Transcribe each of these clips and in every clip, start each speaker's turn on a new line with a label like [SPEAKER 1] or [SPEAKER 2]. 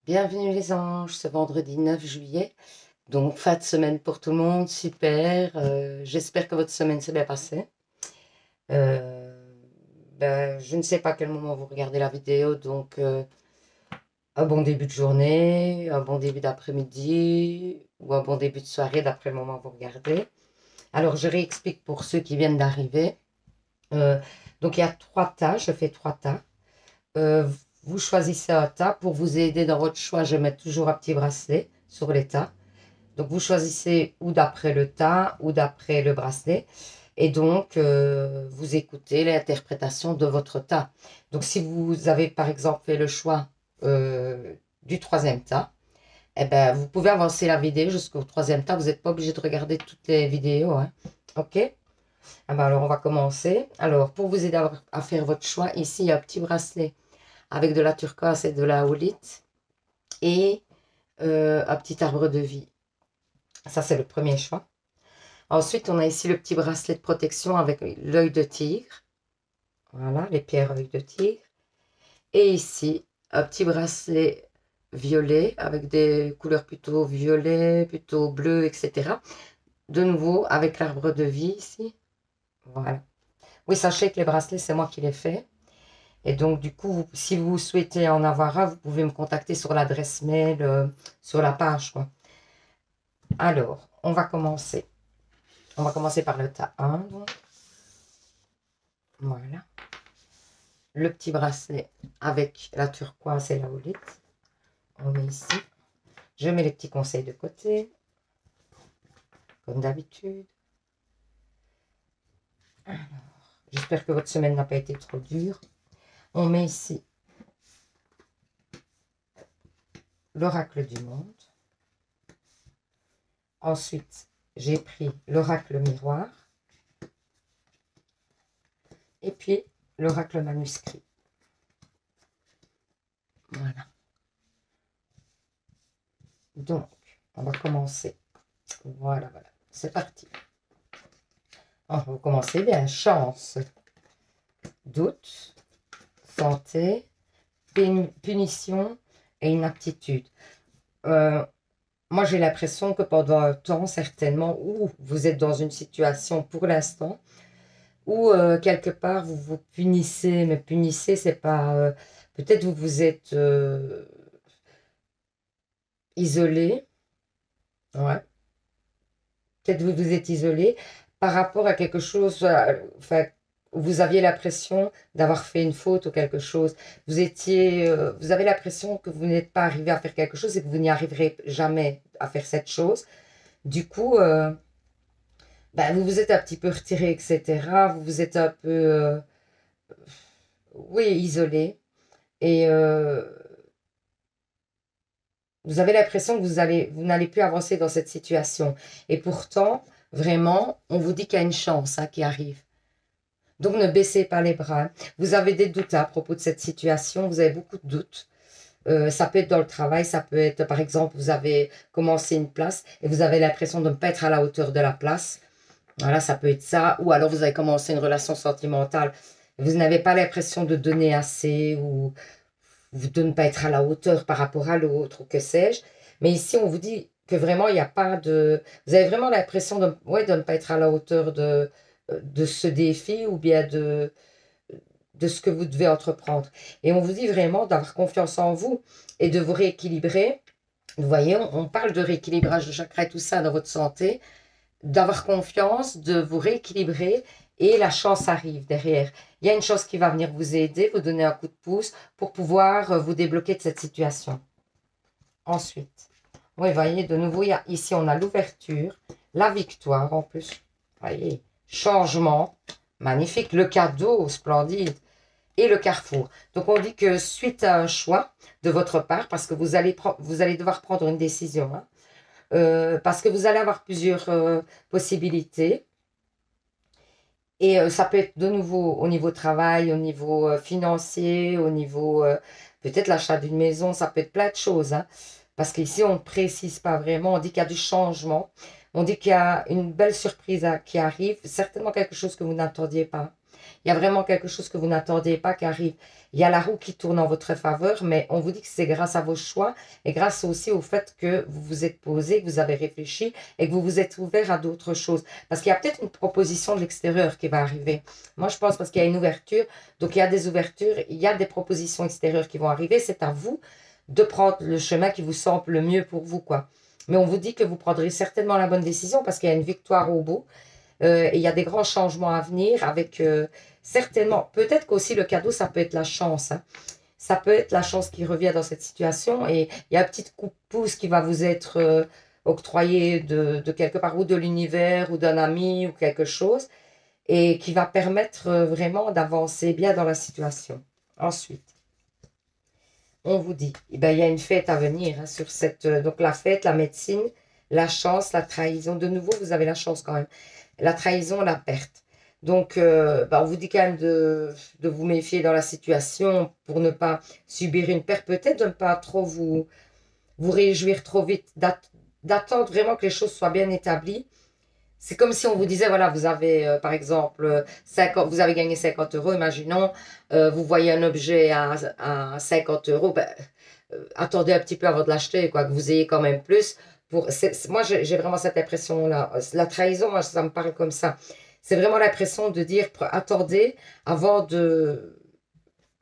[SPEAKER 1] Bienvenue les anges, ce vendredi 9 juillet. Donc, fin de semaine pour tout le monde, super. J'espère que votre semaine s'est bien passée. Euh, je ne sais pas à quel moment vous regardez la vidéo, donc un bon début de journée, un bon début d'après-midi ou un bon début de soirée d'après le moment où vous regardez. Alors, je réexplique pour ceux qui viennent d'arriver. Euh, donc, il y a trois tas, je fais trois tas. Euh, Vous choisissez un tas. Pour vous aider dans votre choix, je mets toujours un petit bracelet sur les tas. Donc, vous choisissez ou d'après le tas ou d'après le bracelet. Et donc, vous écoutez l'interprétation de votre tas. Donc, si vous avez par exemple fait le choix du troisième tas, eh ben, vous pouvez avancer la vidéo jusqu'au troisième tas. Vous n'êtes pas obligé de regarder toutes les vidéos, hein. OK? Ah ben, alors, on va commencer. Alors, pour vous aider à faire votre choix, ici, il y a un petit bracelet avec de la turquoise et de la houlite et un petit arbre de vie. Ça, c'est le premier choix. Ensuite, on a ici le petit bracelet de protection avec l'œil de tigre. Voilà, les pierres œil de tigre. Et ici, un petit bracelet violet avec des couleurs plutôt violet, plutôt bleu, etc. De nouveau, avec l'arbre de vie ici. Voilà. Oui, sachez que les bracelets, c'est moi qui les fais. Et donc, du coup, si vous souhaitez en avoir un, vous pouvez me contacter sur l'adresse mail, sur la page, quoi. Alors, on va commencer. On va commencer par le tas 1. Donc. Voilà. Le petit bracelet avec la turquoise et la houlette. On met ici. Je mets les petits conseils de côté, comme d'habitude. J'espère que votre semaine n'a pas été trop dure. On met ici l'oracle du monde. Ensuite, j'ai pris l'oracle miroir. Et puis, l'oracle manuscrit. Voilà. Donc, on va commencer. Voilà, voilà. C'est parti. On va commencer bien. Chance, doute, santé, punition et inaptitude. Moi, j'ai l'impression que pendant un temps, certainement, où vous êtes dans une situation pour l'instant, où quelque part vous vous punissez, mais punissez, c'est pas. Peut-être vous vous êtes isolé, ouais. Peut-être vous vous êtes isolé par rapport à quelque chose, enfin, vous aviez l'impression d'avoir fait une faute ou quelque chose. Vous avez l'impression que vous n'êtes pas arrivé à faire quelque chose et que vous n'y arriverez jamais à faire cette chose. Du coup, vous vous êtes un petit peu retiré, etc. Vous vous êtes un peu, oui, isolé. Et vous avez l'impression que vous n'allez plus avancer dans cette situation. Et pourtant, vraiment, on vous dit qu'il y a une chance, hein, qui arrive. Donc, ne baissez pas les bras. Vous avez des doutes à propos de cette situation. Vous avez beaucoup de doutes. Ça peut être dans le travail, ça peut être, par exemple, vous avez commencé une place et vous avez l'impression de ne pas être à la hauteur de la place. Voilà, ça peut être ça. Ou alors, vous avez commencé une relation sentimentale. Vous n'avez pas l'impression de donner assez ou de ne pas être à la hauteur par rapport à l'autre ou que sais-je. Mais ici, on vous dit que vraiment, il n'y a pas de... Vous avez vraiment l'impression de, ouais, de ne pas être à la hauteur de ce défi ou bien de ce que vous devez entreprendre. Et on vous dit vraiment d'avoir confiance en vous et de vous rééquilibrer. Vous voyez, on parle de rééquilibrage de chakra et tout ça dans votre santé, d'avoir confiance, de vous rééquilibrer et la chance arrive derrière. Il y a une chose qui va venir vous aider, vous donner un coup de pouce pour pouvoir vous débloquer de cette situation. Ensuite, vous voyez, de nouveau, ici on a l'ouverture, la victoire en plus. Vous voyez, changement, magnifique, le cadeau splendide et le carrefour. Donc on dit que suite à un choix de votre part, parce que vous allez devoir prendre une décision, hein, parce que vous allez avoir plusieurs possibilités. Et ça peut être de nouveau au niveau travail, au niveau financier, au niveau peut-être l'achat d'une maison, ça peut être plein de choses, hein. Parce qu'ici, on ne précise pas vraiment, on dit qu'il y a du changement, on dit qu'il y a une belle surprise qui arrive, certainement quelque chose que vous n'attendiez pas. Il y a vraiment quelque chose que vous n'attendiez pas qui arrive. Il y a la roue qui tourne en votre faveur, mais on vous dit que c'est grâce à vos choix et grâce aussi au fait que vous vous êtes posé, que vous avez réfléchi et que vous vous êtes ouvert à d'autres choses. Parce qu'il y a peut-être une proposition de l'extérieur qui va arriver. Moi, je pense parce qu'il y a une ouverture. Donc, il y a des ouvertures, il y a des propositions extérieures qui vont arriver. C'est à vous de prendre le chemin qui vous semble le mieux pour vous, quoi. Mais on vous dit que vous prendrez certainement la bonne décision parce qu'il y a une victoire au bout. Et il y a des grands changements à venir avec certainement, peut-être qu'aussi le cadeau, ça peut être la chance. Hein. Ça peut être la chance qui revient dans cette situation et il y a un petit coup de pouce qui va vous être octroyé de quelque part ou de l'univers ou d'un ami ou quelque chose et qui va permettre vraiment d'avancer bien dans la situation. Ensuite, on vous dit, eh ben, il y a une fête à venir hein, sur cette... donc la fête, la médecine, la chance, la trahison. De nouveau, vous avez la chance quand même. La trahison, la perte. Donc, on vous dit quand même de vous méfier dans la situation pour ne pas subir une perte, peut-être de ne pas trop vous réjouir trop vite, d'attendre vraiment que les choses soient bien établies. C'est comme si on vous disait, voilà, vous avez, par exemple, 50, vous avez gagné 50 euros, imaginons, vous voyez un objet à 50 euros, ben, attendez un petit peu avant de l'acheter, quoi, que vous ayez quand même plus. Moi, j'ai vraiment cette impression-là. La trahison, moi, ça me parle comme ça. C'est vraiment l'impression de dire, attendez, avant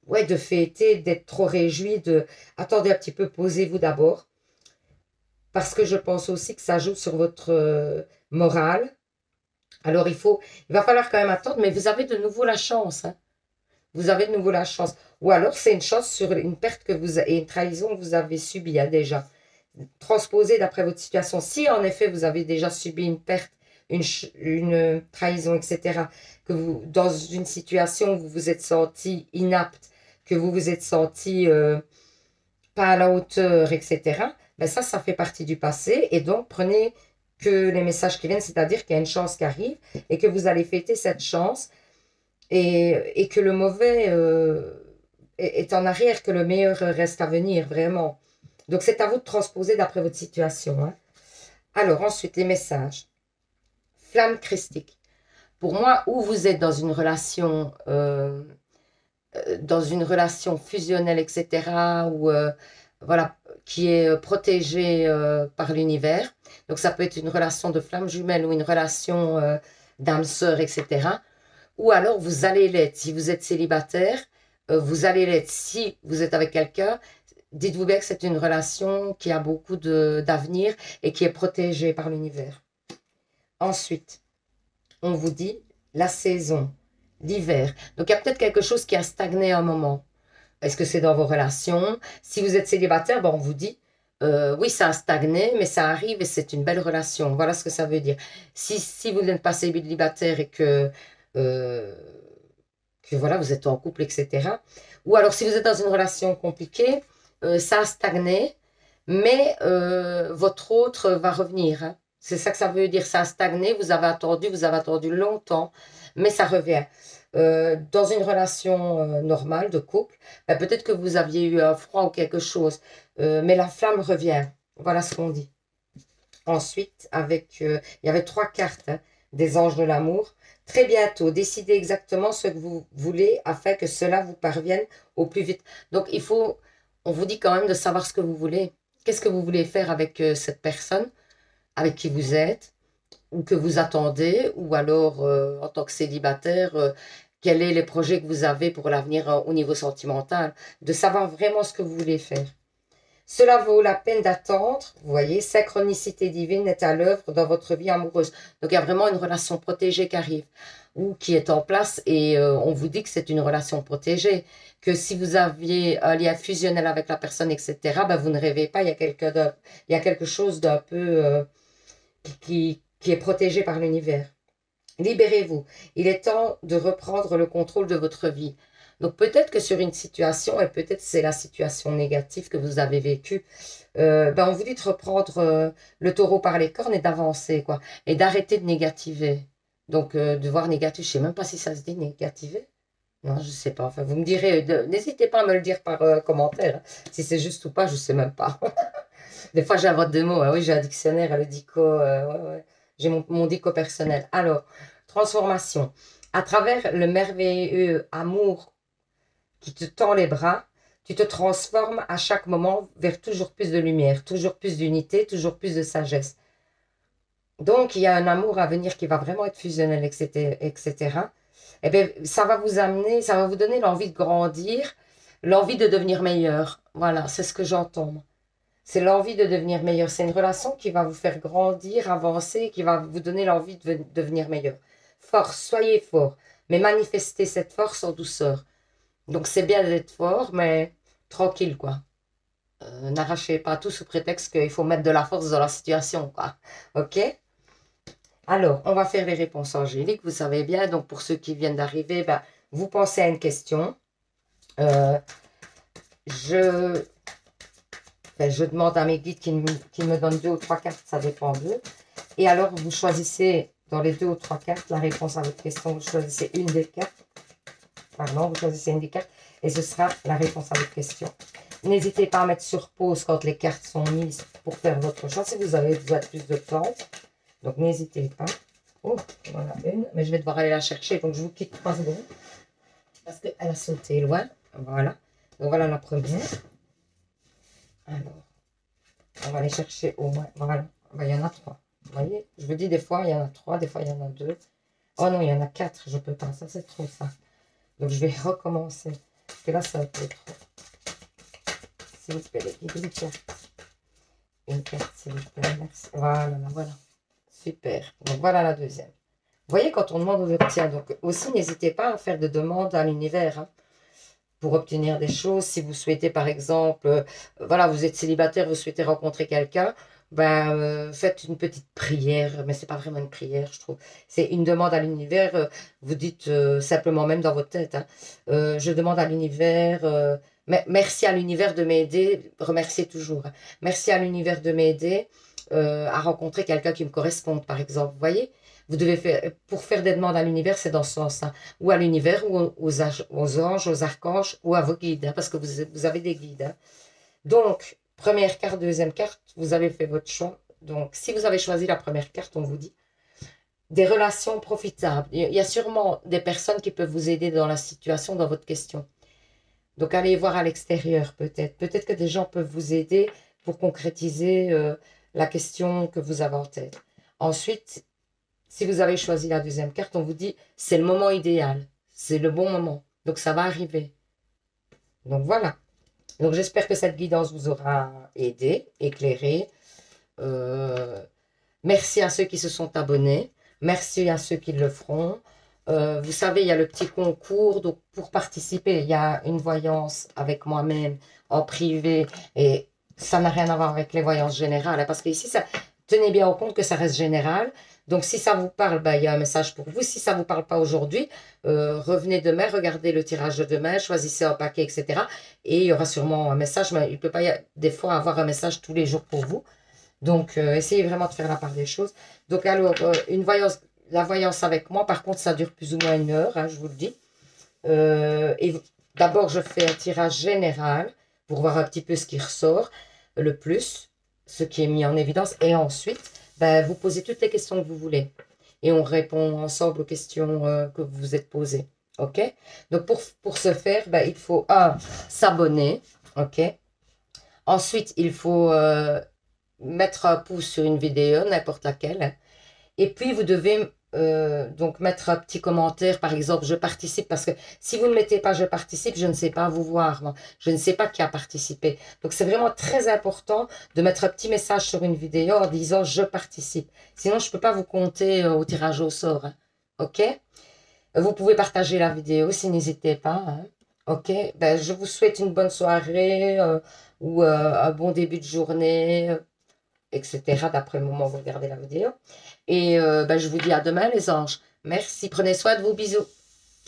[SPEAKER 1] ouais, de fêter, d'être trop réjoui, attendez un petit peu, posez-vous d'abord. Parce que je pense aussi que ça joue sur votre morale. Alors, il va falloir quand même attendre, mais vous avez de nouveau la chance. Hein. Vous avez de nouveau la chance. Ou alors, c'est une chance sur une perte et une trahison que vous avez subie hein, déjà. Transposé d'après votre situation. Si en effet vous avez déjà subi une perte, une trahison, etc., que vous, dans une situation où vous vous êtes senti inapte, que vous vous êtes senti pas à la hauteur, etc., ben ça fait partie du passé. Et donc, prenez que les messages qui viennent, c'est-à-dire qu'il y a une chance qui arrive et que vous allez fêter cette chance et que le mauvais est en arrière, que le meilleur reste à venir, vraiment. Donc, c'est à vous de transposer d'après votre situation. Hein. Alors, ensuite, les messages. Flamme christique. Pour moi, où vous êtes dans une relation fusionnelle, etc., ou voilà, qui est protégée par l'univers. Donc, ça peut être une relation de flamme jumelle ou une relation d'âme sœur, etc. Ou alors, vous allez l'être. Si vous êtes célibataire, vous allez l'être. Si vous êtes avec quelqu'un, dites-vous bien que c'est une relation qui a beaucoup d'avenir et qui est protégée par l'univers. Ensuite, on vous dit la saison, l'hiver. Donc, il y a peut-être quelque chose qui a stagné à un moment. Est-ce que c'est dans vos relations? Si vous êtes célibataire, on vous dit, oui, ça a stagné, mais ça arrive et c'est une belle relation. Voilà ce que ça veut dire. Si vous n'êtes pas célibataire et que voilà, vous êtes en couple, etc. Ou alors, si vous êtes dans une relation compliquée, ça a stagné, mais votre autre va revenir. Hein. C'est ça que ça veut dire, ça a stagné, vous avez attendu longtemps, mais ça revient. Dans une relation normale de couple, peut-être que vous aviez eu un froid ou quelque chose, mais la flamme revient. Voilà ce qu'on dit. Ensuite, il y avait 3 cartes hein, des anges de l'amour. Très bientôt, décidez exactement ce que vous voulez afin que cela vous parvienne au plus vite. Donc, on vous dit quand même de savoir ce que vous voulez. Qu'est-ce que vous voulez faire avec cette personne, avec qui vous êtes, ou que vous attendez, ou alors en tant que célibataire, quels sont les projets que vous avez pour l'avenir au niveau sentimental, de savoir vraiment ce que vous voulez faire. Cela vaut la peine d'attendre, vous voyez, synchronicité divine est à l'œuvre dans votre vie amoureuse. Donc il y a vraiment une relation protégée qui arrive, ou qui est en place, et on vous dit que c'est une relation protégée, que si vous aviez un lien fusionnel avec la personne, etc., vous ne rêvez pas, il y a quelque chose d'un peu qui est protégé par l'univers. Libérez-vous. Il est temps de reprendre le contrôle de votre vie. Donc peut-être que sur une situation, et peut-être c'est la situation négative que vous avez vécue, on vous dit de reprendre le taureau par les cornes et d'avancer, quoi. Et d'arrêter de négativer. Donc de voir négatif, je ne sais même pas si ça se dit négativer. Non, je ne sais pas. Enfin, vous me direz, n'hésitez pas à me le dire par commentaire. Hein. Si c'est juste ou pas, je ne sais même pas. Des fois, j'invente des mots. Ah oui, j'ai un dictionnaire, le dico. Ouais. J'ai mon dico personnel. Alors, transformation. à travers le merveilleux amour qui te tend les bras, tu te transformes à chaque moment vers toujours plus de lumière, toujours plus d'unité, toujours plus de sagesse. Donc, il y a un amour à venir qui va vraiment être fusionnel, etc., etc. Eh bien, ça va vous amener, ça va vous donner l'envie de grandir, l'envie de devenir meilleur. Voilà, c'est ce que j'entends. C'est l'envie de devenir meilleur. C'est une relation qui va vous faire grandir, avancer, qui va vous donner l'envie de devenir meilleur. Force, soyez fort, mais manifestez cette force en douceur. Donc, c'est bien d'être fort, mais tranquille, quoi. N'arrachez pas tout sous prétexte qu'il faut mettre de la force dans la situation, quoi. OK? Alors, on va faire les réponses angéliques, vous savez bien. Donc, pour ceux qui viennent d'arriver, ben, vous pensez à une question. Euh, je, je demande à mes guides qui me donnent 2 ou 3 cartes, ça dépend d'eux. Et alors, vous choisissez dans les 2 ou 3 cartes la réponse à votre question. Vous choisissez une des cartes. Pardon, vous choisissez une des cartes et ce sera la réponse à votre question. N'hésitez pas à mettre sur pause quand les cartes sont mises pour faire votre choix si vous avez besoin de plus de temps. Donc, n'hésitez pas. Oh, voilà une, mais je vais devoir aller la chercher. Donc, je vous quitte 3 secondes parce qu'elle a sauté loin. Voilà. Donc, voilà la première. Alors, on va aller chercher au moins. Voilà. Ben, il y en a 3. Vous voyez, je vous dis des fois, il y en a 3, des fois, il y en a 2. Oh non, il y en a 4. Je peux pas. Ça, c'est trop ça. Donc, je vais recommencer. Parce que là, c'est un peu trop. S'il vous plaît, les guides, une carte. Une carte, s'il vous plaît. Merci. Voilà, voilà. Super. Donc, voilà la deuxième. Vous voyez, quand on demande, on obtient. Donc, aussi, n'hésitez pas à faire des demandes à l'univers pour obtenir des choses. Si vous souhaitez, par exemple, voilà, vous êtes célibataire, vous souhaitez rencontrer quelqu'un, ben, faites une petite prière, mais c'est pas vraiment une prière, je trouve. C'est une demande à l'univers. Vous dites simplement, même dans votre tête, je demande à l'univers, merci à l'univers de m'aider, remerciez toujours. Merci à l'univers de m'aider à rencontrer quelqu'un qui me corresponde, par exemple. Vous voyez? Vous devez faire, pour faire des demandes à l'univers, c'est dans ce sens, ou à l'univers, ou aux anges, aux archanges, ou à vos guides, parce que vous avez des guides. Donc, première carte, deuxième carte, vous avez fait votre choix. Donc, si vous avez choisi la première carte, on vous dit des relations profitables. Il y a sûrement des personnes qui peuvent vous aider dans la situation, dans votre question. Donc, allez voir à l'extérieur, peut-être. Peut-être que des gens peuvent vous aider pour concrétiser la question que vous avez en tête. Ensuite, si vous avez choisi la deuxième carte, on vous dit c'est le moment idéal, c'est le bon moment. Donc ça va arriver. Donc voilà. Donc j'espère que cette guidance vous aura aidé, éclairé. Merci à ceux qui se sont abonnés. Merci à ceux qui le feront. Vous savez, il y a le petit concours. Donc pour participer, il y a une voyance avec moi-même en privé. Et ça n'a rien à voir avec les voyances générales. Parce que ici, ça, tenez bien au compte que ça reste général. Donc, si ça vous parle, ben, il y a un message pour vous. Si ça ne vous parle pas aujourd'hui, revenez demain, regardez le tirage de demain, choisissez un paquet, etc. Et il y aura sûrement un message, mais il ne peut pas des fois avoir un message tous les jours pour vous. Donc, essayez vraiment de faire la part des choses. Donc, alors, une voyance, la voyance avec moi, par contre, ça dure plus ou moins 1 heure, je vous le dis. Et d'abord, je fais un tirage général pour voir un petit peu ce qui ressort le plus, ce qui est mis en évidence. Et ensuite, ben, vous posez toutes les questions que vous voulez. Et on répond ensemble aux questions que vous vous êtes posées. OK? Donc, pour ce faire, ben, il faut, s'abonner. OK? Ensuite, il faut mettre un pouce sur une vidéo, n'importe laquelle. Et puis, vous devez donc mettre un petit commentaire, par exemple, je participe, parce que si vous ne mettez pas je participe, je ne sais pas vous voir, moi. Je ne sais pas qui a participé. Donc, c'est vraiment très important de mettre un petit message sur une vidéo en disant je participe. Sinon, je ne peux pas vous compter au tirage au sort. OK? Vous pouvez partager la vidéo si n'hésitez pas. OK? Ben, je vous souhaite une bonne soirée ou un bon début de journée, etc. d'après le moment où vous regardez la vidéo. Et ben, je vous dis à demain, les anges. Merci, prenez soin de vous, bisous.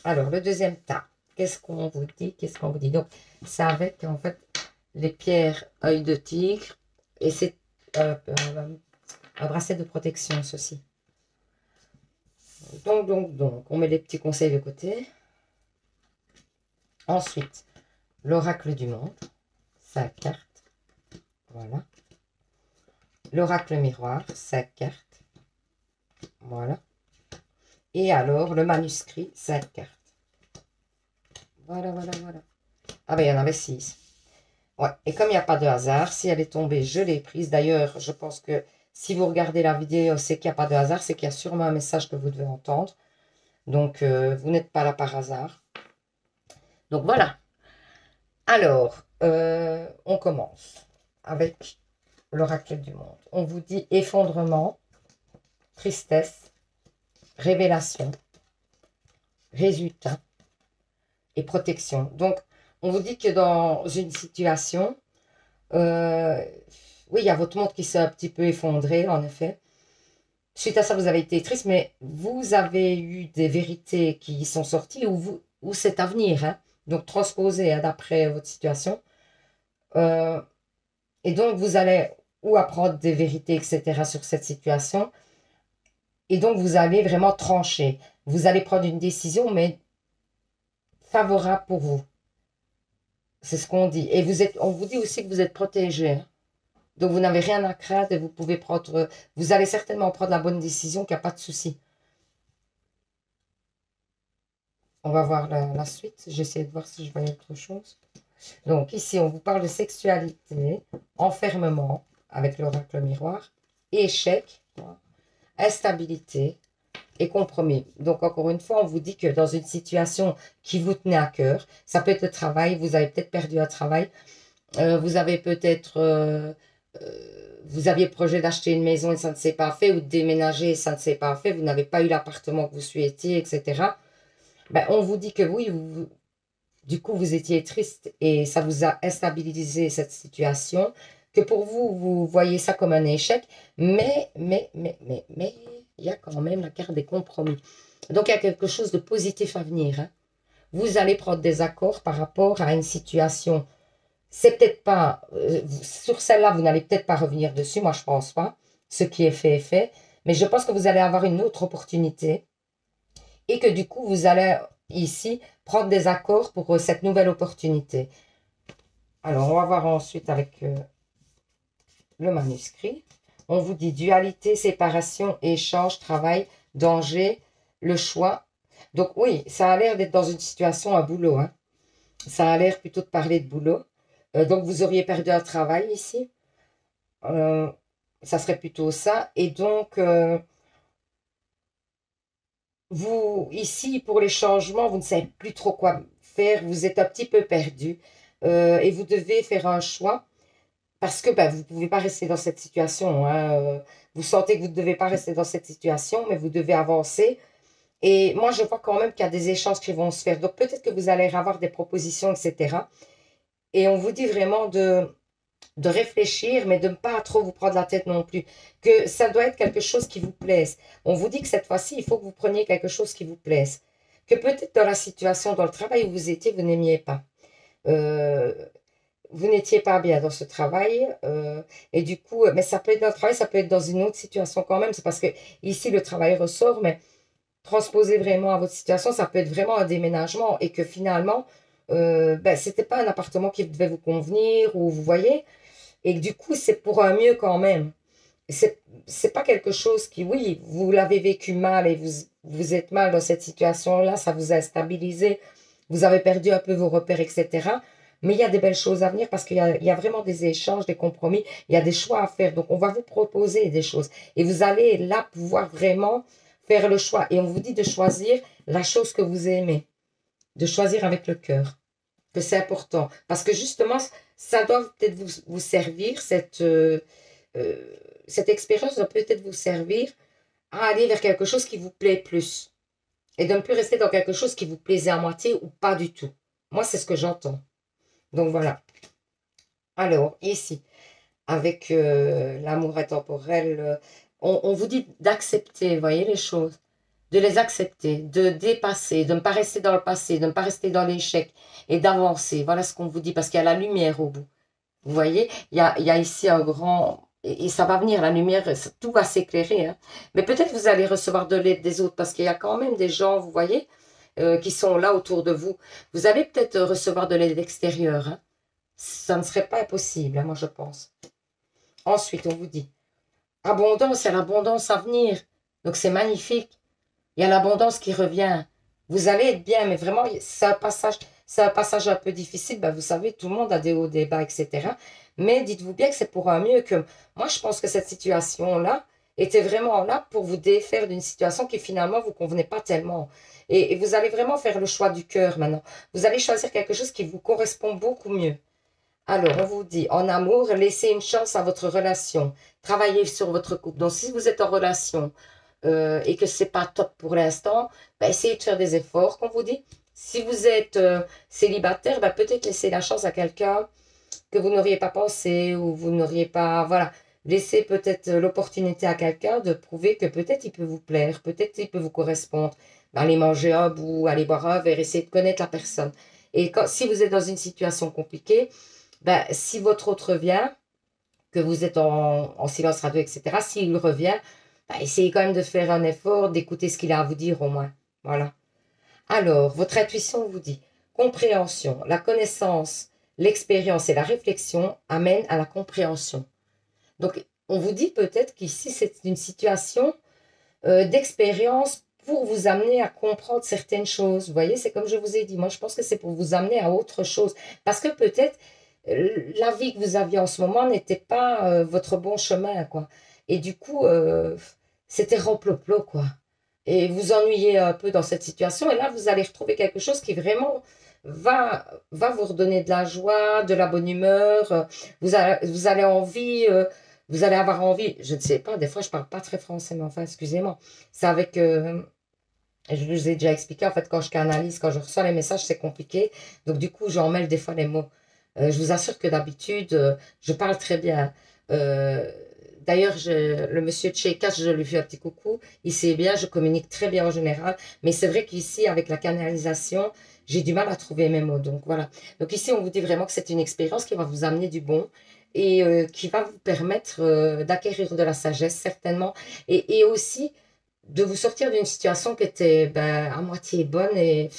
[SPEAKER 1] Alors, le deuxième tas, qu'est-ce qu'on vous dit? Qu'est-ce qu'on vous dit? Donc, c'est avec, en fait, les pierres œil de tigre. Et c'est un bracelet de protection, ceci. Donc, on met les petits conseils de côté. Ensuite, l'oracle du monde, 5 cartes. Voilà. L'oracle miroir, 5 cartes. Voilà. Et alors, le manuscrit, 5 cartes. Voilà, voilà, voilà. Ah ben, il y en avait 6. Ouais, et comme il n'y a pas de hasard, si elle est tombée, je l'ai prise. D'ailleurs, je pense que si vous regardez la vidéo, c'est qu'il n'y a pas de hasard, c'est qu'il y a sûrement un message que vous devez entendre. Donc, vous n'êtes pas là par hasard. Donc, voilà. Alors, on commence avec l'oracle du monde. On vous dit effondrement, tristesse, révélation, résultat et protection. Donc, on vous dit que dans une situation, oui, il y a votre monde qui s'est un petit peu effondré, en effet. Suite à ça, vous avez été triste, mais vous avez eu des vérités qui sont sorties ou c'est à venir, hein, donc transposé, hein, d'après votre situation. Et donc, vous allez ou apprendre des vérités, etc., sur cette situation. Et donc, vous allez vraiment trancher. Vous allez prendre une décision, mais favorable pour vous. C'est ce qu'on dit. Et on vous dit aussi que vous êtes protégé, hein. Donc, vous n'avez rien à craindre et vous pouvez prendre, vous allez certainement prendre la bonne décision, qu'il n'y a pas de souci. On va voir la suite. J'essaie de voir si je voyais autre chose. Donc, ici, on vous parle de sexualité, enfermement, avec l'oracle miroir, échec, instabilité et compromis. Donc, encore une fois, on vous dit que dans une situation qui vous tenait à cœur, ça peut être le travail, vous avez peut-être perdu un travail, vous avez peut-être, vous aviez le projet d'acheter une maison et ça ne s'est pas fait, ou de déménager et ça ne s'est pas fait, vous n'avez pas eu l'appartement que vous souhaitiez, etc. Ben, on vous dit que oui, du coup, vous étiez triste et ça vous a instabilisé cette situation, que pour vous, vous voyez ça comme un échec, mais, il y a quand même la carte des compromis. Donc, il y a quelque chose de positif à venir, hein. Vous allez prendre des accords par rapport à une situation. C'est peut-être pas, sur celle-là, vous n'allez peut-être pas revenir dessus, moi je pense pas. Ce qui est fait est fait. Mais je pense que vous allez avoir une autre opportunité et que du coup, vous allez ici prendre des accords pour cette nouvelle opportunité. Alors, on va voir ensuite avec le manuscrit. On vous dit dualité, séparation, échange, travail, danger, le choix. Donc oui, ça a l'air d'être dans une situation à boulot, hein. Ça a l'air plutôt de parler de boulot. Donc vous auriez perdu un travail ici. Ça serait plutôt ça. Et donc, vous, ici, pour les changements, vous ne savez plus trop quoi faire. Vous êtes un petit peu perdu. Et vous devez faire un choix. Parce que ben, vous ne pouvez pas rester dans cette situation, hein. Vous sentez que vous ne devez pas rester dans cette situation, mais vous devez avancer. Et moi, je vois quand même qu'il y a des échanges qui vont se faire. Donc, peut-être que vous allez avoir des propositions, etc. Et on vous dit vraiment de réfléchir, mais de ne pas trop vous prendre la tête non plus. Que ça doit être quelque chose qui vous plaise. On vous dit que cette fois-ci, il faut que vous preniez quelque chose qui vous plaise. Que peut-être dans la situation, dans le travail où vous étiez, vous n'aimiez pas. Vous n'étiez pas bien dans ce travail, et du coup, mais ça peut être dans le travail, ça peut être dans une autre situation quand même. C'est parce que ici, le travail ressort, mais transposer vraiment à votre situation, ça peut être vraiment un déménagement et que finalement, ben, c'était pas un appartement qui devait vous convenir ou vous voyez, et que du coup, c'est pour un mieux quand même. C'est pas quelque chose qui, oui, vous l'avez vécu mal et vous êtes mal dans cette situation-là, ça vous a stabilisé, vous avez perdu un peu vos repères, etc. Mais il y a des belles choses à venir parce qu'il y a vraiment des échanges, des compromis, il y a des choix à faire. Donc, on va vous proposer des choses et vous allez là pouvoir vraiment faire le choix. Et on vous dit de choisir la chose que vous aimez, de choisir avec le cœur, que c'est important. Parce que justement, ça doit peut-être vous servir, cette expérience doit peut-être vous servir à aller vers quelque chose qui vous plaît plus. Et de ne plus rester dans quelque chose qui vous plaisait à moitié ou pas du tout. Moi, c'est ce que j'entends. Donc voilà. Alors, ici, avec l'amour intemporel, on vous dit d'accepter, vous voyez, les choses, de les accepter, de dépasser, de ne pas rester dans le passé, de ne pas rester dans l'échec et d'avancer. Voilà ce qu'on vous dit, parce qu'il y a la lumière au bout. Vous voyez, il y a ici un grand... Et ça va venir, la lumière, tout va s'éclairer, hein. Mais peut-être vous allez recevoir de l'aide des autres, parce qu'il y a quand même des gens, vous voyez, qui sont là autour de vous. Vous allez peut-être recevoir de l'aide extérieure, hein. Ça ne serait pas impossible, hein, moi je pense. Ensuite, on vous dit, abondance, il y a l'abondance à venir. Donc c'est magnifique. Il y a l'abondance qui revient. Vous allez être bien, mais vraiment, c'est un passage un peu difficile. Ben, vous savez, tout le monde a des hauts, des bas, etc. Mais dites-vous bien que c'est pour un mieux que... Moi, je pense que cette situation-là était vraiment là pour vous défaire d'une situation qui finalement vous convenait pas tellement. Et vous allez vraiment faire le choix du cœur maintenant. Vous allez choisir quelque chose qui vous correspond beaucoup mieux. Alors, on vous dit, en amour, laissez une chance à votre relation. Travaillez sur votre couple. Donc, si vous êtes en relation et que c'est pas top pour l'instant, ben, essayez de faire des efforts, comme vous dit. Si vous êtes célibataire, ben, peut-être laisser la chance à quelqu'un que vous n'auriez pas pensé ou vous n'auriez pas... Voilà. Laissez peut-être l'opportunité à quelqu'un de prouver que peut-être il peut vous plaire, peut-être il peut vous correspondre. Allez manger un bout, aller boire un verre, essayer de connaître la personne. Et si vous êtes dans une situation compliquée, ben, si votre autre revient, que vous êtes en silence radio, etc., s'il revient, ben, essayez quand même de faire un effort, d'écouter ce qu'il a à vous dire au moins. Voilà. Alors, votre intuition vous dit compréhension, la connaissance, l'expérience et la réflexion amènent à la compréhension. Donc, on vous dit peut-être qu'ici, c'est une situation d'expérience pour vous amener à comprendre certaines choses. Vous voyez, c'est comme je vous ai dit. Moi, je pense que c'est pour vous amener à autre chose. Parce que peut-être la vie que vous aviez en ce moment n'était pas votre bon chemin, quoi. Et du coup, c'était remplot-plot, quoi. Et vous ennuyez un peu dans cette situation. Et là, vous allez retrouver quelque chose qui vraiment va vous redonner de la joie, de la bonne humeur. Vous allez envie, vous allez avoir envie, je ne sais pas, des fois je parle pas très français, mais enfin, excusez-moi. C'est avec, je vous ai déjà expliqué, en fait, quand je canalise, quand je reçois les messages, c'est compliqué. Donc, du coup, j'en mêle des fois les mots. Je vous assure que d'habitude, je parle très bien. Euh, D'ailleurs, le monsieur Tchékas, je lui fais un petit coucou. Il sait bien, je communique très bien en général. Mais c'est vrai qu'ici, avec la canalisation, j'ai du mal à trouver mes mots. Donc, voilà. Donc, ici, on vous dit vraiment que c'est une expérience qui va vous amener du bon et qui va vous permettre d'acquérir de la sagesse, certainement. Et aussi de vous sortir d'une situation qui était ben, à moitié bonne et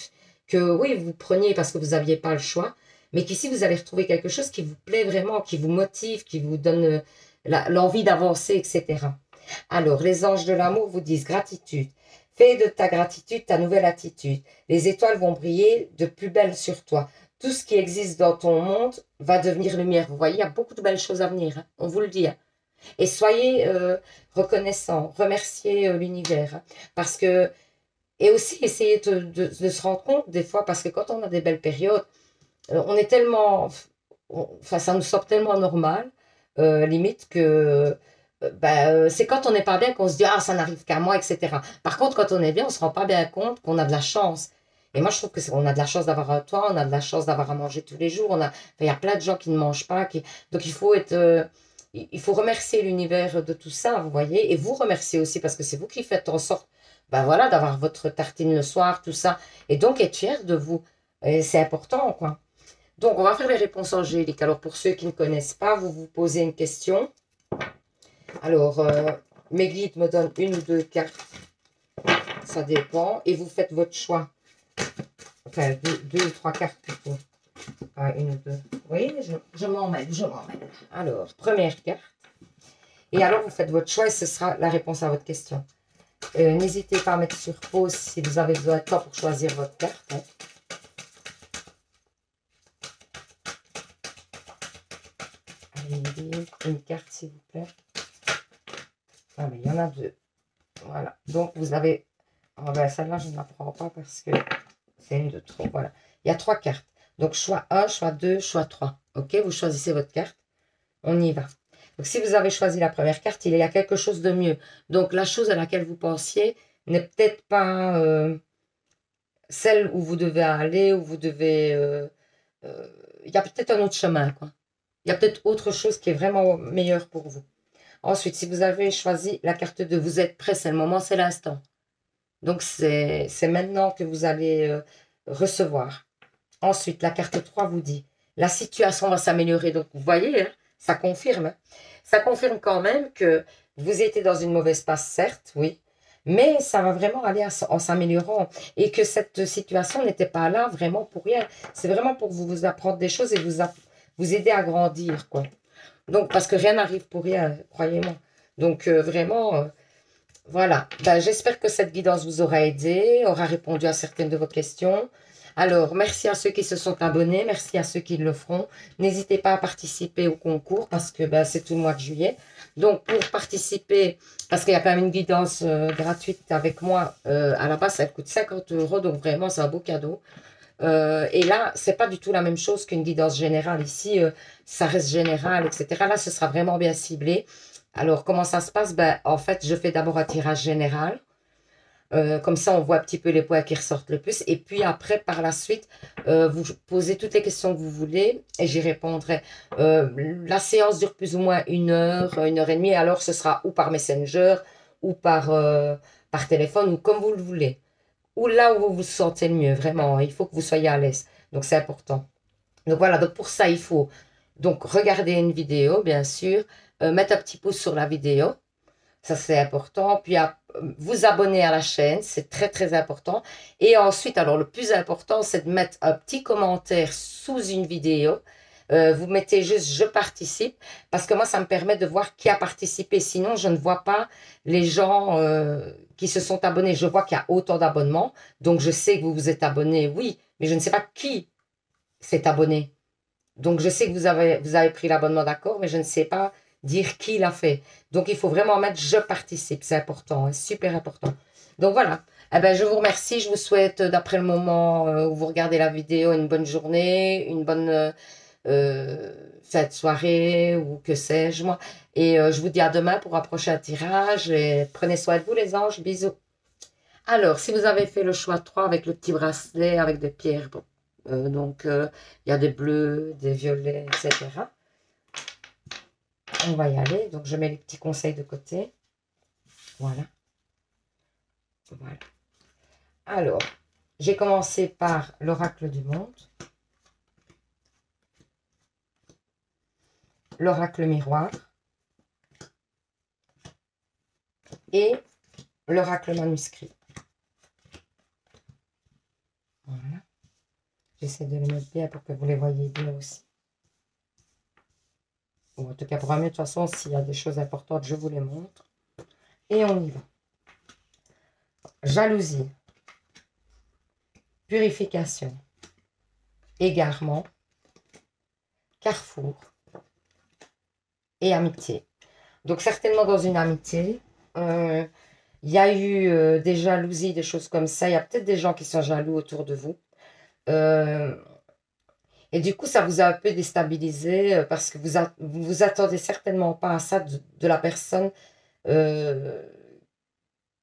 [SPEAKER 1] que oui, vous preniez parce que vous n'aviez pas le choix, mais qu'ici vous allez retrouver quelque chose qui vous plaît vraiment, qui vous motive, qui vous donne l'envie d'avancer, etc. Alors, les anges de l'amour vous disent gratitude. Fais de ta gratitude ta nouvelle attitude. Les étoiles vont briller de plus belle sur toi. Tout ce qui existe dans ton monde va devenir lumière. Vous voyez, il y a beaucoup de belles choses à venir, hein, on vous le dit. Hein. Et soyez reconnaissants, remerciez l'univers. Hein, parce que, et aussi essayez de se rendre compte des fois, parce que quand on a des belles périodes, on est tellement, enfin ça nous sort tellement normal, limite que c'est quand on n'est pas bien qu'on se dit ah ça n'arrive qu'à moi, etc. Par contre, quand on est bien, on se rend pas bien compte qu'on a de la chance. Et moi, je trouve que on a de la chance d'avoir un toit, on a de la chance d'avoir à manger tous les jours. Enfin, il y a plein de gens qui ne mangent pas, donc il faut être il faut remercier l'univers de tout ça, vous voyez, et vous remercier aussi parce que c'est vous qui faites en sorte, ben voilà, d'avoir votre tartine le soir, tout ça, et donc être fier de vous. Et c'est important, quoi. Donc, on va faire les réponses angéliques. Alors, pour ceux qui ne connaissent pas, vous vous posez une question. Alors, mes guides me donnent une ou deux cartes, ça dépend, et vous faites votre choix. Enfin, deux ou trois cartes plutôt. Pas une ou deux. Oui, je m'en mêle, je m'en mêle. Alors, première carte. Et alors, vous faites votre choix et ce sera la réponse à votre question. N'hésitez pas à mettre sur pause si vous avez besoin de temps pour choisir votre carte. Hein. Allez, une carte s'il vous plaît. Ah, mais il y en a deux. Voilà. Donc, vous avez... Oh, ben, celle-là, je ne la prends pas parce que c'est une de trop. Voilà. Il y a trois cartes. Donc, choix 1, choix 2, choix 3. OK, vous choisissez votre carte. On y va. Donc, si vous avez choisi la première carte, il y a quelque chose de mieux. Donc, la chose à laquelle vous pensiez n'est peut-être pas celle où vous devez aller, où vous devez... il y a peut-être un autre chemin, quoi. Il y a peut-être autre chose qui est vraiment meilleure pour vous. Ensuite, si vous avez choisi la carte 2, vous êtes prêt, c'est le moment, c'est l'instant. Donc, c'est maintenant que vous allez recevoir. Ensuite, la carte 3 vous dit, la situation va s'améliorer. Donc, vous voyez, hein, ça confirme. Hein. Ça confirme quand même que vous étiez dans une mauvaise passe, certes, oui, mais ça va vraiment aller en s'améliorant. Et que cette situation n'était pas là vraiment pour rien. C'est vraiment pour vous apprendre des choses et vous aider à grandir, quoi. Donc, parce que rien n'arrive pour rien, croyez-moi. Donc, vraiment, Voilà, ben, j'espère que cette guidance vous aura aidé, aura répondu à certaines de vos questions. Alors, merci à ceux qui se sont abonnés, merci à ceux qui le feront. N'hésitez pas à participer au concours parce que ben, c'est tout le mois de juillet. Donc, pour participer, parce qu'il y a quand même une guidance gratuite avec moi, à la base, ça coûte 50 €, donc vraiment, c'est un beau cadeau. Et là, c'est pas du tout la même chose qu'une guidance générale. Ici, ça reste général, etc. Là, ce sera vraiment bien ciblé. Alors, comment ça se passe? Ben, en fait, je fais d'abord un tirage général. Comme ça, on voit un petit peu les points qui ressortent le plus. Et puis après, par la suite, vous posez toutes les questions que vous voulez et j'y répondrai. La séance dure plus ou moins 1 heure et demie. Alors, ce sera ou par Messenger ou par téléphone ou comme vous le voulez. Ou là où vous vous sentez le mieux, vraiment. Il faut que vous soyez à l'aise. Donc, c'est important. Donc, voilà. Donc, pour ça, il faut donc regarder une vidéo, bien sûr. Mettre un petit pouce sur la vidéo. Ça, c'est important. Puis, vous abonner à la chaîne, c'est très, très important. Et ensuite, alors, le plus important, c'est de mettre un petit commentaire sous une vidéo. Vous mettez juste « Je participe » parce que moi, ça me permet de voir qui a participé. Sinon, je ne vois pas les gens qui se sont abonnés. Je vois qu'il y a autant d'abonnements. Donc, je sais que vous vous êtes abonné, oui, mais je ne sais pas qui s'est abonné. Donc, je sais que vous avez pris l'abonnement, d'accord, mais je ne sais pas dire qui l'a fait. Donc, il faut vraiment mettre « Je participe ». C'est important, hein, super important. Donc, voilà. Eh ben, je vous remercie. Je vous souhaite, d'après le moment où vous regardez la vidéo, une bonne journée, une bonne fin de soirée ou que sais-je, moi. Et je vous dis à demain pour un prochain tirage. Et prenez soin de vous, les anges. Bisous. Alors, si vous avez fait le choix 3 avec le petit bracelet, avec des pierres, bon, donc il y a des bleus, des violets, etc. On va y aller. Donc, je mets les petits conseils de côté. Voilà. Voilà. Alors, j'ai commencé par l'oracle du monde, l'oracle miroir et l'oracle manuscrit. Voilà. J'essaie de les mettre bien pour que vous les voyez bien aussi. Ou en tout cas, pour un mieux, de toute façon, s'il y a des choses importantes, je vous les montre. Et on y va. Jalousie, purification, égarement, carrefour et amitié. Donc, certainement dans une amitié, il y a eu des jalousies, des choses comme ça. Il y a peut-être des gens qui sont jaloux autour de vous. Et du coup, ça vous a un peu déstabilisé parce que vous vous attendez certainement pas à ça de la personne euh,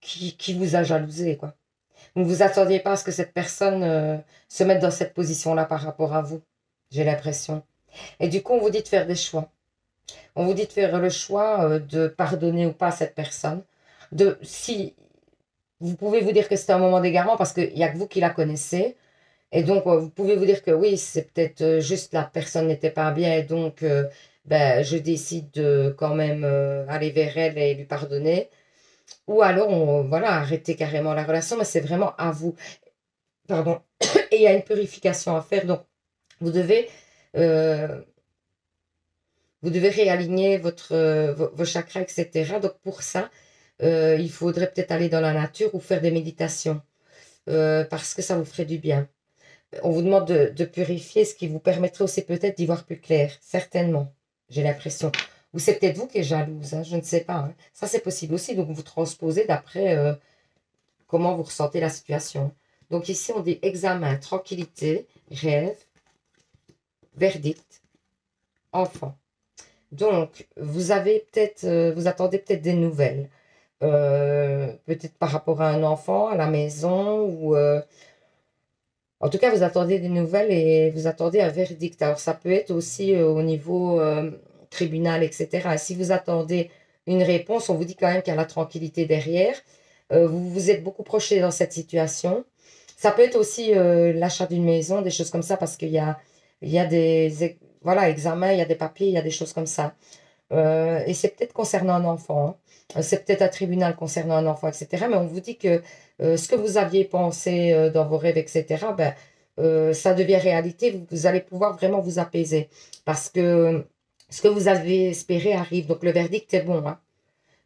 [SPEAKER 1] qui vous a jalousé, quoi. Vous ne vous attendiez pas à ce que cette personne se mette dans cette position-là par rapport à vous, j'ai l'impression. Et du coup, on vous dit de faire des choix. On vous dit de faire le choix de pardonner ou pas à cette personne. Si vous pouvez vous dire que c'était un moment d'égarement parce qu'il n'y a que vous qui la connaissez. Et donc, vous pouvez vous dire que oui, c'est peut-être juste la personne n'était pas bien. Et donc, ben, je décide de quand même aller vers elle et lui pardonner. Ou alors, voilà, arrêter carrément la relation. Mais c'est vraiment à vous. Pardon. Et il y a une purification à faire. Donc, vous devez, euh, vous devez réaligner vos chakras, etc. Donc, pour ça, il faudrait peut-être aller dans la nature ou faire des méditations. Parce que ça vous ferait du bien. On vous demande de purifier, ce qui vous permettrait aussi peut-être d'y voir plus clair. Certainement, j'ai l'impression. Ou c'est peut-être vous qui êtes jalouse, hein, je ne sais pas. Hein. Ça, c'est possible aussi. Donc, vous transposez d'après comment vous ressentez la situation. Donc, ici, on dit examen, tranquillité, rêve, verdict, enfant. Donc, vous avez peut-être, vous attendez peut-être des nouvelles. Peut-être par rapport à un enfant, à la maison, ou en tout cas, vous attendez des nouvelles et vous attendez un verdict. Alors, ça peut être aussi au niveau tribunal, etc. Et si vous attendez une réponse, on vous dit quand même qu'il y a la tranquillité derrière. Vous vous êtes beaucoup projeté dans cette situation. Ça peut être aussi l'achat d'une maison, des choses comme ça, parce il y a voilà, examens, il y a des papiers, il y a des choses comme ça. Et c'est peut-être concernant un enfant, hein. C'est peut-être un tribunal concernant un enfant, etc. Mais on vous dit que ce que vous aviez pensé dans vos rêves, etc., ben, ça devient réalité. Vous allez pouvoir vraiment vous apaiser parce que ce que vous avez espéré arrive. Donc le verdict est bon, hein.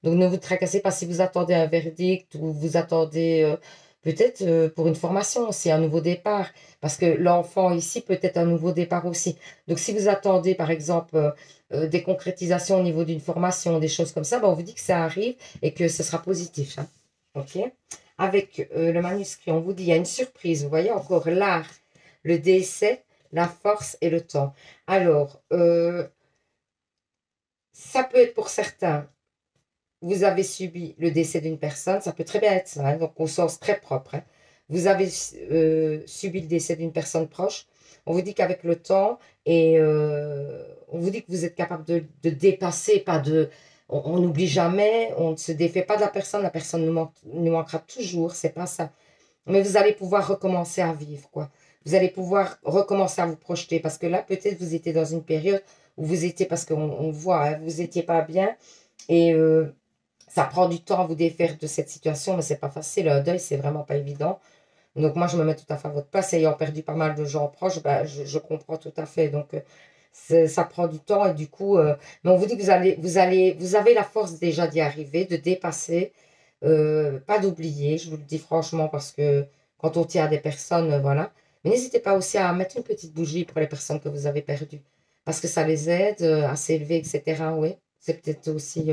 [SPEAKER 1] Donc ne vous tracassez pas si vous attendez un verdict ou vous attendez peut-être pour une formation aussi, un nouveau départ. Parce que l'enfant ici peut être un nouveau départ aussi. Donc si vous attendez par exemple des concrétisations au niveau d'une formation, des choses comme ça, ben, on vous dit que ça arrive et que ce sera positif. Hein. Ok. Avec le manuscrit, on vous dit, il y a une surprise. Vous voyez encore l'art, le décès, la force et le temps. Alors, ça peut être pour certains, vous avez subi le décès d'une personne, ça peut très bien être ça, hein, donc au sens très propre. Hein. Vous avez subi le décès d'une personne proche. On vous dit qu'avec le temps, et on vous dit que vous êtes capable de dépasser, pas de... On n'oublie jamais, on ne se défait pas de la personne nous manquera toujours, c'est pas ça. Mais vous allez pouvoir recommencer à vivre, quoi. Vous allez pouvoir recommencer à vous projeter, parce que là, peut-être vous étiez dans une période où vous étiez, parce qu'on voit, hein, vous n'étiez pas bien, et ça prend du temps à vous défaire de cette situation, mais c'est pas facile. Un deuil, c'est vraiment pas évident. Donc moi, je me mets tout à fait à votre place. Ayant perdu pas mal de gens proches, ben, je comprends tout à fait. Donc ça prend du temps et du coup, mais on vous dit que vous avez la force déjà d'y arriver, de dépasser, pas d'oublier. Je vous le dis franchement parce que quand on tient à des personnes, voilà. Mais n'hésitez pas aussi à mettre une petite bougie pour les personnes que vous avez perdues, parce que ça les aide à s'élever, etc. Oui, c'est peut-être aussi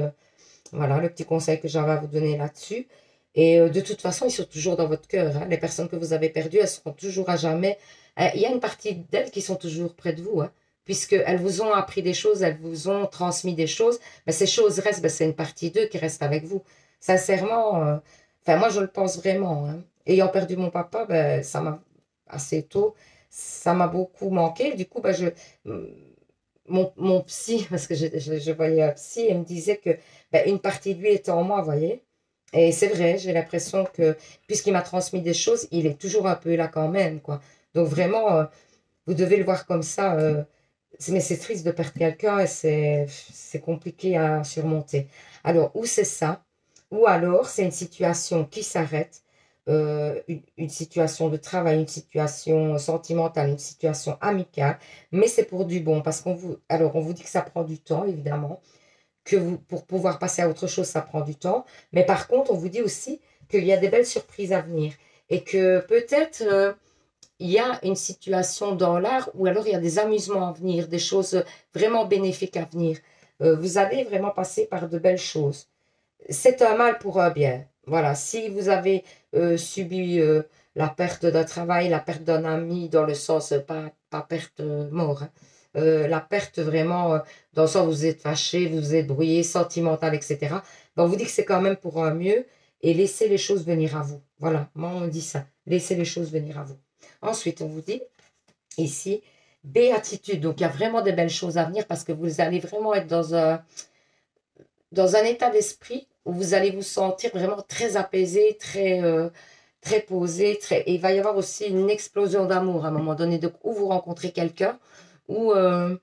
[SPEAKER 1] voilà, le petit conseil que j'avais à vous donner là-dessus. Et de toute façon, ils sont toujours dans votre cœur. Hein. Les personnes que vous avez perdues, elles seront toujours à jamais. Il y a une partie d'elles qui sont toujours près de vous, hein, puisqu'elles vous ont appris des choses, elles vous ont transmis des choses. Mais ces choses restent, ben, c'est une partie d'eux qui reste avec vous. Sincèrement, enfin, moi, je le pense vraiment. Hein. Ayant perdu mon papa, ben, ça m'a assez tôt, ça m'a beaucoup manqué. Du coup, ben, mon psy, parce que je voyais un psy, et me disait que ben, une partie de lui était en moi, vous voyez. Et c'est vrai, j'ai l'impression que, puisqu'il m'a transmis des choses, il est toujours un peu là quand même, quoi. Donc vraiment, vous devez le voir comme ça. Mais c'est triste de perdre quelqu'un et c'est compliqué à surmonter. Alors, ou c'est ça, ou alors c'est une situation qui s'arrête, une situation de travail, une situation sentimentale, une situation amicale, mais c'est pour du bon, parce alors on vous dit que ça prend du temps, évidemment, pour pouvoir passer à autre chose, ça prend du temps, mais par contre, on vous dit aussi qu'il y a des belles surprises à venir et que peut-être il y a une situation dans l'art ou alors il y a des amusements à venir, des choses vraiment bénéfiques à venir. Vous allez vraiment passer par de belles choses. C'est un mal pour un bien. Voilà, si vous avez subi la perte d'un travail, la perte d'un ami, dans le sens, pas perte mort, hein, la perte vraiment, dans le sens où vous êtes fâché, vous êtes brouillé, sentimental, etc., ben, on vous dit que c'est quand même pour un mieux et laissez les choses venir à vous. Voilà, moi on dit ça, laissez les choses venir à vous. Ensuite, on vous dit ici, béatitude. Donc, il y a vraiment des belles choses à venir parce que vous allez vraiment être dans un état d'esprit où vous allez vous sentir vraiment très apaisé, très posé. Et il va y avoir aussi une explosion d'amour à un moment donné. Donc, où vous rencontrez quelqu'un, où, euh,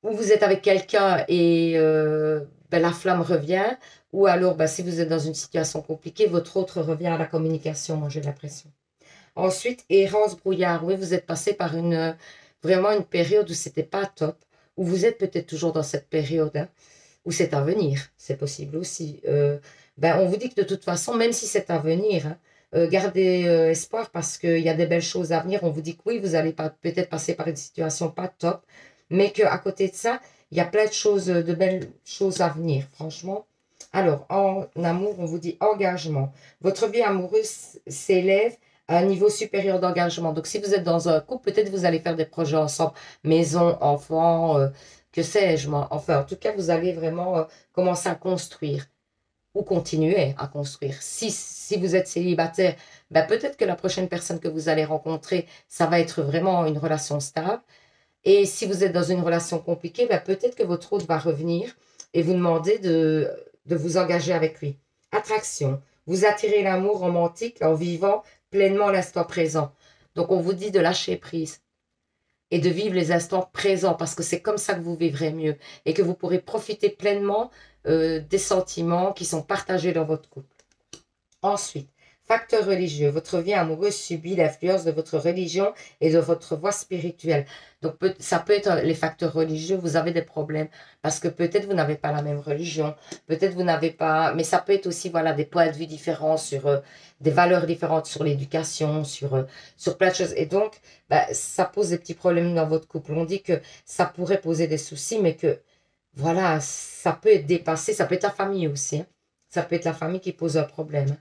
[SPEAKER 1] où vous êtes avec quelqu'un et ben, la flamme revient, ou alors, ben, si vous êtes dans une situation compliquée, votre autre revient à la communication, moi j'ai l'impression. Ensuite, errance brouillard. Oui, vous êtes passé par vraiment une période où c'était pas top, où vous êtes peut-être toujours dans cette période, hein, où c'est à venir. C'est possible aussi. Ben, on vous dit que de toute façon, même si c'est à venir, hein, gardez espoir parce qu'il y a des belles choses à venir. On vous dit que oui, vous allez peut-être passer par une situation pas top, mais qu'à côté de ça, il y a plein de choses, de belles choses à venir, franchement. Alors, en amour, on vous dit engagement. Votre vie amoureuse s'élève à un niveau supérieur d'engagement. Donc, si vous êtes dans un couple, peut-être vous allez faire des projets ensemble, maison, enfants, que sais-je, moi. Enfin, en tout cas, vous allez vraiment commencer à construire ou continuer à construire. Si vous êtes célibataire, ben peut-être que la prochaine personne que vous allez rencontrer, ça va être vraiment une relation stable. Et si vous êtes dans une relation compliquée, ben peut-être que votre hôte va revenir et vous demander de vous engager avec lui. Attraction. Vous attirez l'amour romantique en vivant pleinement l'instant présent. Donc, on vous dit de lâcher prise et de vivre les instants présents parce que c'est comme ça que vous vivrez mieux et que vous pourrez profiter pleinement des sentiments qui sont partagés dans votre couple. Ensuite, Facteur religieux. Votre vie amoureuse subit l'influence de votre religion et de votre voie spirituelle. Donc, ça peut être les facteurs religieux. Vous avez des problèmes parce que peut-être vous n'avez pas la même religion. Peut-être vous n'avez pas... Mais ça peut être aussi, voilà, des points de vue différents sur des valeurs différentes sur l'éducation, sur plein de choses. Et donc, ben, ça pose des petits problèmes dans votre couple. On dit que ça pourrait poser des soucis, mais que, voilà, ça peut être dépassé. Ça peut être la famille aussi, hein. Ça peut être la famille qui pose un problème.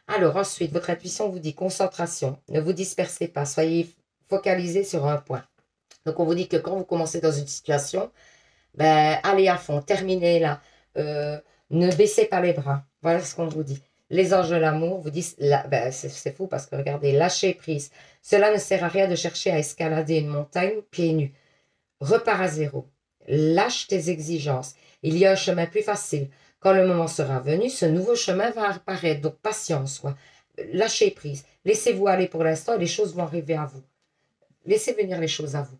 [SPEAKER 1] Alors ensuite, votre intuition vous dit concentration. Ne vous dispersez pas. Soyez focalisé sur un point. Donc on vous dit que quand vous commencez dans une situation, ben, allez à fond, terminez là. Ne baissez pas les bras. Voilà ce qu'on vous dit. Les anges de l'amour vous disent, ben, c'est fou parce que regardez, lâchez prise. Cela ne sert à rien de chercher à escalader une montagne pieds nus. Repars à zéro. Lâche tes exigences. Il y a un chemin plus facile. Quand le moment sera venu, ce nouveau chemin va apparaître. Donc, patience, quoi. Lâchez prise. Laissez-vous aller pour l'instant et les choses vont arriver à vous. Laissez venir les choses à vous.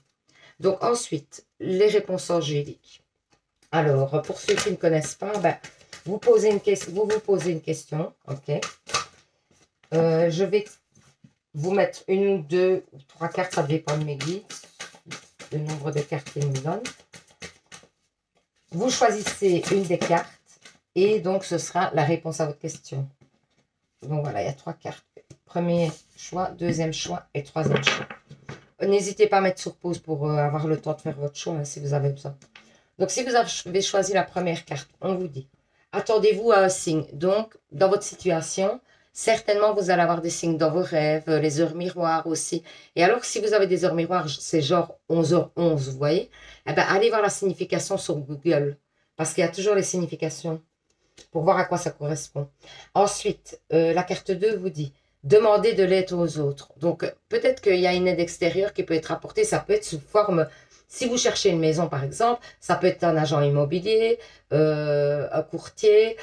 [SPEAKER 1] Donc, ensuite, les réponses angéliques. Alors, pour ceux qui ne connaissent pas, ben, vous vous posez une question. OK. Je vais vous mettre une ou deux ou trois cartes, ça dépend de mes guides, le nombre de cartes qu'ils me donnent. Vous choisissez une des cartes et donc ce sera la réponse à votre question. Donc voilà, il y a trois cartes. Premier choix, deuxième choix et troisième choix. N'hésitez pas à mettre sur pause pour avoir le temps de faire votre choix, hein, si vous avez besoin. Donc si vous avez choisi la première carte, on vous dit, attendez-vous à un signe. Donc dans votre situation, certainement vous allez avoir des signes dans vos rêves, les heures miroirs aussi. Et alors si vous avez des heures miroirs, c'est genre 11h11, vous voyez, eh ben, allez voir la signification sur Google. Parce qu'il y a toujours les significations pour voir à quoi ça correspond. Ensuite, la carte 2 vous dit, demandez de l'aide aux autres. Donc, peut-être qu'il y a une aide extérieure qui peut être apportée. Ça peut être sous forme, si vous cherchez une maison par exemple, ça peut être un agent immobilier, un courtier,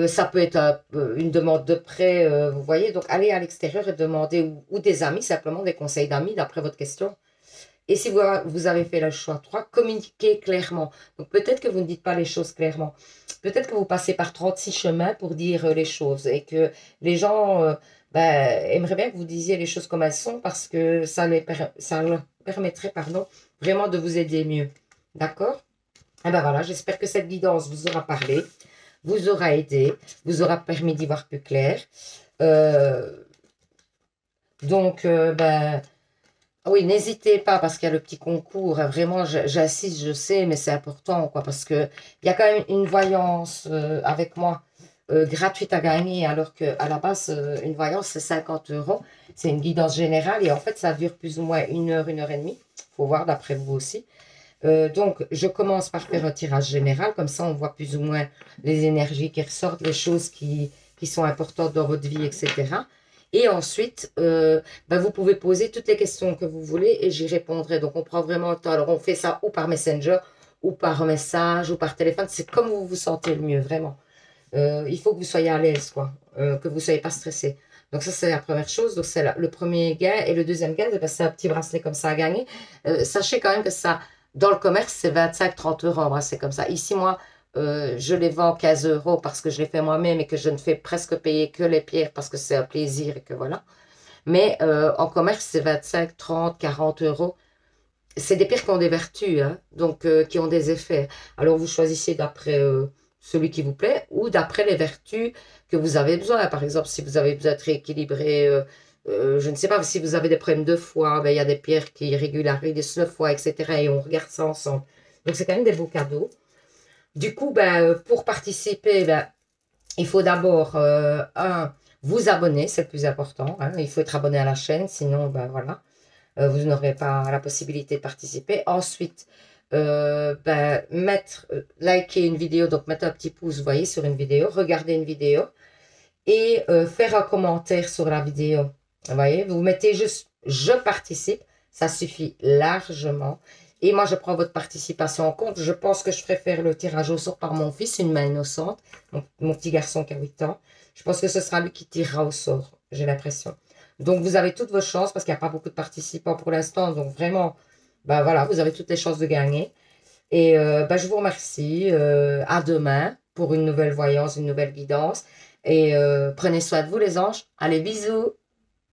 [SPEAKER 1] ça peut être une demande de prêt, vous voyez. Donc, allez à l'extérieur et demandez, ou des amis, simplement des conseils d'amis d'après votre question. Et si vous avez fait le choix 3, communiquez clairement. Donc peut-être que vous ne dites pas les choses clairement. Peut-être que vous passez par 36 chemins pour dire les choses et que les gens ben, aimeraient bien que vous disiez les choses comme elles sont parce que ça leur permettrait vraiment de vous aider mieux. D'accord? Et ben voilà, j'espère que cette guidance vous aura parlé, vous aura aidé, vous aura permis d'y voir plus clair. Ben... Oui, n'hésitez pas parce qu'il y a le petit concours. Vraiment, j'insiste, je sais, mais c'est important, quoi, parce que il y a quand même une voyance avec moi gratuite à gagner, alors que à la base, une voyance, c'est 50 €. C'est une guidance générale et en fait, ça dure plus ou moins 1 heure et demie. Faut voir d'après vous aussi. Donc, je commence par faire un tirage général, comme ça, on voit plus ou moins les énergies qui ressortent, les choses qui sont importantes dans votre vie, etc. Et ensuite, ben vous pouvez poser toutes les questions que vous voulez et j'y répondrai. Donc, on prend vraiment le temps. Alors, on fait ça ou par Messenger, ou par message, ou par téléphone. C'est comme vous vous sentez le mieux, vraiment. Il faut que vous soyez à l'aise, quoi. Que vous ne soyez pas stressé. Donc, ça, c'est la première chose. Donc, c'est le premier gain. Et le deuxième gain, c'est un petit bracelet comme ça à gagner. Sachez quand même que ça, dans le commerce, c'est 25-30 € un bracelet comme ça. Ici, moi, je les vends 15 € parce que je les fais moi-même et que je ne fais presque payer que les pierres parce que c'est un plaisir et que voilà. Mais en commerce, c'est 25, 30, 40 €. C'est des pierres qui ont des vertus, hein, donc qui ont des effets. Alors vous choisissez d'après celui qui vous plaît ou d'après les vertus que vous avez besoin. Par exemple, si vous avez besoin d'être rééquilibré, je ne sais pas, si vous avez des problèmes de foie, ben, il y a des pierres qui régularisent le foie, etc. Et on regarde ça ensemble. Donc c'est quand même des beaux cadeaux. Du coup, ben, pour participer, ben, il faut d'abord, vous abonner, c'est le plus important. Hein. Il faut être abonné à la chaîne, sinon, ben, voilà, vous n'aurez pas la possibilité de participer. Ensuite, ben, liker une vidéo, donc mettre un petit pouce, vous voyez, sur une vidéo, regarder une vidéo et faire un commentaire sur la vidéo. Vous voyez, vous mettez juste « je participe », ça suffit largement. Et moi, je prends votre participation en compte. Je pense que je ferai faire le tirage au sort par mon fils, une main innocente, mon petit garçon qui a 8 ans. Je pense que ce sera lui qui tirera au sort, j'ai l'impression. Donc, vous avez toutes vos chances parce qu'il n'y a pas beaucoup de participants pour l'instant. Donc, vraiment, ben voilà, vous avez toutes les chances de gagner. Et ben, je vous remercie. À demain pour une nouvelle voyance, une nouvelle guidance. Et prenez soin de vous les anges. Allez, bisous!